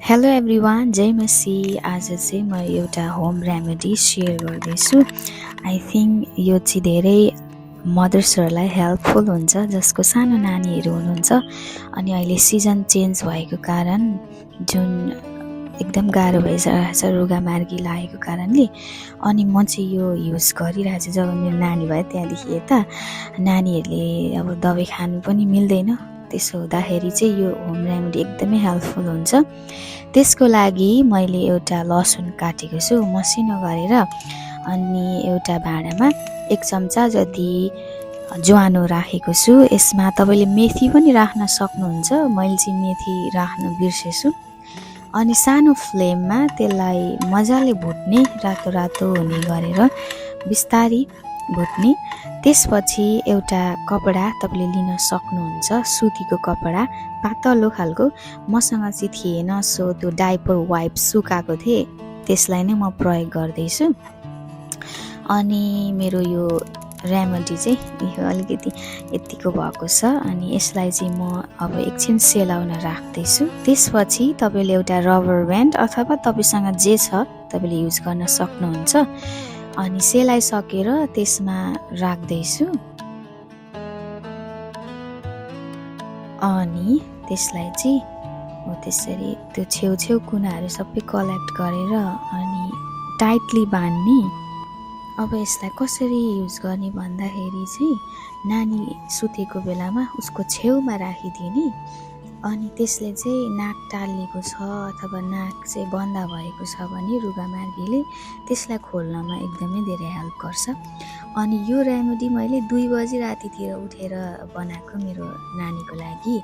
Hello everyone, जय मसी। आज चाहिँ म एउटा होम रेमेडी सेयर गर्दैछु। आई थिङ्क यो चाहिँ धेरै मदर्सहरूलाई हेल्पफुल हुन्छ जसको सानो नानीहरू हुनुहुन्छ अनि अहिले सिजन चेन्ज भएको कारण जुन एकदम गाह्रो भइरहेको छ, रुगामार्गी लागेको कारणले। अनि म चाहिँ यो युज गरिरहेको छु। जब मेरो नानी भयो त्यहाँदेखि यता नानीहरूले अब दबाई खानु पनि मिल्दैन, त्यसो हुँदाखेरि चाहिँ यो होम रेमेडी एकदमै हेल्पफुल हुन्छ। त्यसको लागि मैले एउटा लसुन काटेको छु मसिनो गरेर, अनि एउटा भाँडामा 1 चम्चा जति ज्वानो राखेको छु। यसमा तपाईँले मेथी पनि राख्न सक्नुहुन्छ, मैले चाहिँ मेथी राख्न बिर्सेछु। अनि सानो फ्लेममा त्यसलाई मजाले भुट्ने, रातो रातो हुने गरेर बिस्तारी भुट्ने। त्यसपछि एउटा कपडा तपाईँले लिन सक्नुहुन्छ, सुतीको कपडा पातलो खालको। मसँग चाहिँ थिएन, सो त्यो डाइपर वाइप सुकाएको थिएँ, त्यसलाई नै म प्रयोग गर्दैछु। अनि मेरो यो रेमेडी चाहिँ यो अलिकति यतिको भएको छ। अनि यसलाई चाहिँ म अब एकछिन सेलाउन राख्दैछु। त्यसपछि तपाईँले एउटा रबर ब्यान्ड अथवा तपाईँसँग जे छ तपाईँले युज गर्न सक्नुहुन्छ। अनि सेलाइसकेर त्यसमा राख्दैछु। अनि त्यसलाई चाहिँ त्यसरी त्यो छेउछेउ कुनाहरू सबै कलेक्ट गरेर अनि टाइटली बाँध्ने। अब यसलाई कसरी युज गर्ने भन्दाखेरि चाहिँ नानी सुतेको बेलामा उसको छेउमा राखिदिने। अनि त्यसले चाहिँ नाक टालिएको छ अथवा नाक चाहिँ बन्द भएको छ भने रुगामार्गीले त्यसलाई खोल्नमा एकदमै धेरै हेल्प गर्छ। अनि यो रेमेडी मैले 2 बजी रातितिर उठेर बनाएको मेरो नानीको लागि।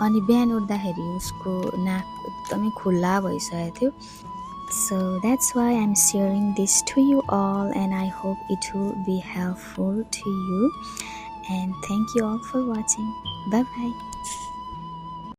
अनि बिहान उठ्दाखेरि उसको नाक एकदमै खुल्ला भइसकेको थियो। So that's why I'm sharing this to you all, and I hope it will be helpful to you. And thank you all for watching. Bye bye.